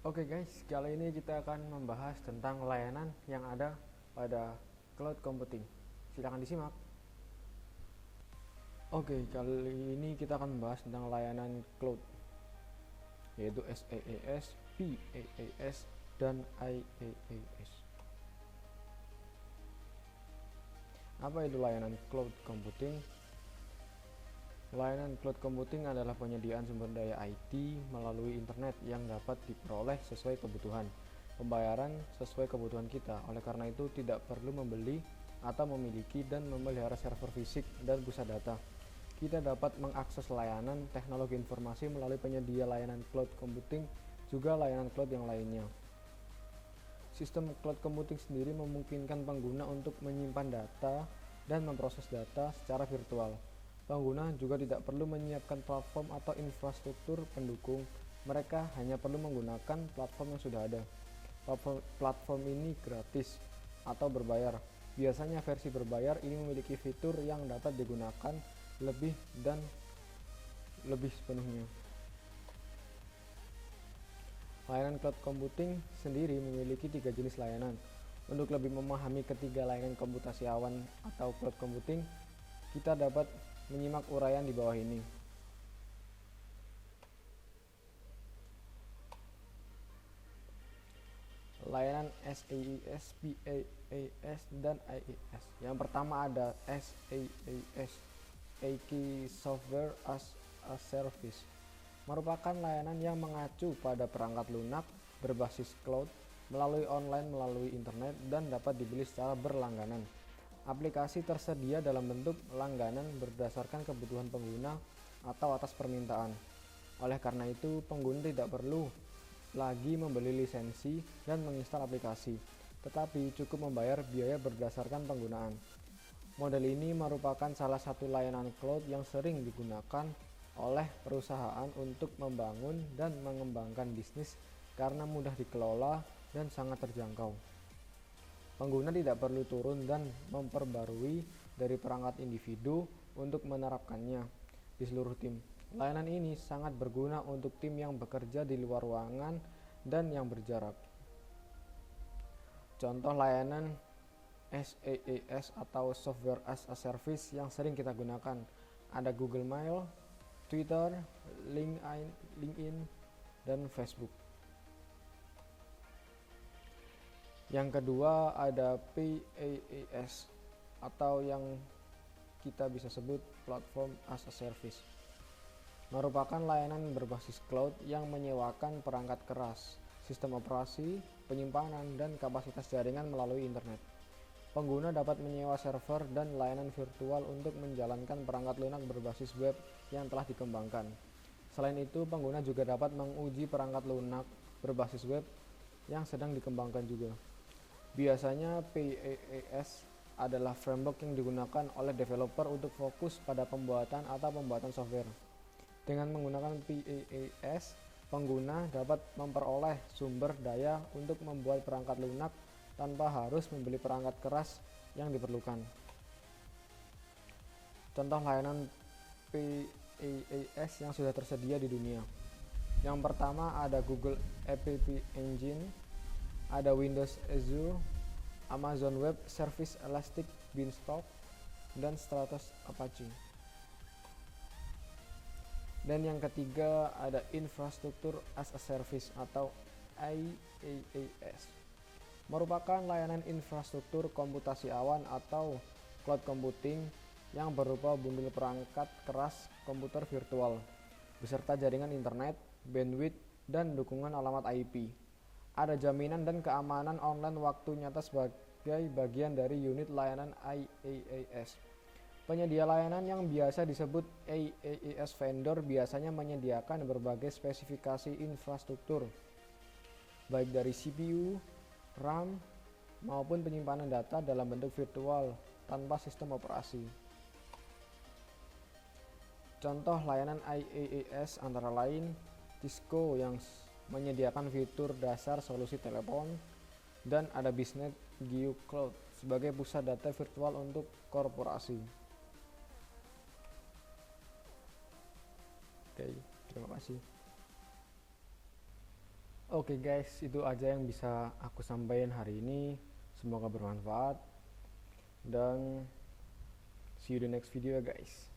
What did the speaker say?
Oke guys, kali ini kita akan membahas tentang layanan yang ada pada cloud computing. Silahkan disimak. Oke, kali ini kita akan membahas tentang layanan cloud, yaitu SaaS, PaaS, dan IaaS. Apa itu layanan cloud computing? Layanan cloud computing adalah penyediaan sumber daya IT melalui internet yang dapat diperoleh sesuai kebutuhan. Pembayaran sesuai kebutuhan kita. Oleh karena itu, tidak perlu membeli atau memiliki dan memelihara server fisik dan pusat data. Kita dapat mengakses layanan teknologi informasi melalui penyedia layanan cloud computing, juga layanan cloud yang lainnya. Sistem cloud computing sendiri memungkinkan pengguna untuk menyimpan data dan memproses data secara virtual. Pengguna juga tidak perlu menyiapkan platform atau infrastruktur pendukung, mereka hanya perlu menggunakan platform yang sudah ada. Platform ini gratis atau berbayar. Biasanya versi berbayar ini memiliki fitur yang dapat digunakan lebih sepenuhnya. Layanan cloud computing sendiri memiliki 3 jenis layanan. Untuk lebih memahami ketiga layanan komputasi awan atau cloud computing, kita dapat menyimak uraian di bawah ini. Layanan SaaS, PaaS, dan IaaS. Yang pertama ada SaaS, IT Software as a Service, merupakan layanan yang mengacu pada perangkat lunak berbasis cloud melalui internet dan dapat dibeli secara berlangganan. Aplikasi tersedia dalam bentuk langganan berdasarkan kebutuhan pengguna atau atas permintaan. Oleh karena itu, pengguna tidak perlu lagi membeli lisensi dan menginstal aplikasi, tetapi cukup membayar biaya berdasarkan penggunaan. Model ini merupakan salah satu layanan cloud yang sering digunakan oleh perusahaan untuk membangun dan mengembangkan bisnis karena mudah dikelola dan sangat terjangkau. Pengguna tidak perlu turun dan memperbarui dari perangkat individu untuk menerapkannya di seluruh tim. Layanan ini sangat berguna untuk tim yang bekerja di luar ruangan dan yang berjarak. Contoh layanan SaaS atau Software as a Service yang sering kita gunakan ada Google Mail, Twitter, LinkedIn, dan Facebook. Yang kedua ada PaaS atau yang kita bisa sebut Platform as a Service, merupakan layanan berbasis cloud yang menyewakan perangkat keras, sistem operasi, penyimpanan, dan kapasitas jaringan melalui internet. Pengguna dapat menyewa server dan layanan virtual untuk menjalankan perangkat lunak berbasis web yang telah dikembangkan. Selain itu, pengguna juga dapat menguji perangkat lunak berbasis web yang sedang dikembangkan juga. Biasanya PaaS adalah framework yang digunakan oleh developer untuk fokus pada pembuatan software. Dengan menggunakan PaaS, pengguna dapat memperoleh sumber daya untuk membuat perangkat lunak tanpa harus membeli perangkat keras yang diperlukan. Contoh layanan PaaS yang sudah tersedia di dunia. Yang pertama ada Google App Engine, ada Windows Azure, Amazon Web Service, Elastic Beanstalk, dan Stratos Apache. Dan yang ketiga ada Infrastructure as a Service atau IaaS, merupakan layanan infrastruktur komputasi awan atau cloud computing yang berupa bundel perangkat keras komputer virtual beserta jaringan internet, bandwidth, dan dukungan alamat IP. Ada jaminan dan keamanan online waktu nyata sebagai bagian dari unit layanan IaaS. Penyedia layanan yang biasa disebut IaaS vendor biasanya menyediakan berbagai spesifikasi infrastruktur, baik dari CPU, RAM, maupun penyimpanan data dalam bentuk virtual tanpa sistem operasi. Contoh layanan IaaS antara lain Cisco yang menyediakan fitur dasar solusi telepon, dan ada Biznet GeoCloud sebagai pusat data virtual untuk korporasi. Oke, terima kasih. Oke guys, itu aja yang bisa aku sampaikan hari ini. Semoga bermanfaat dan see you the next video ya guys.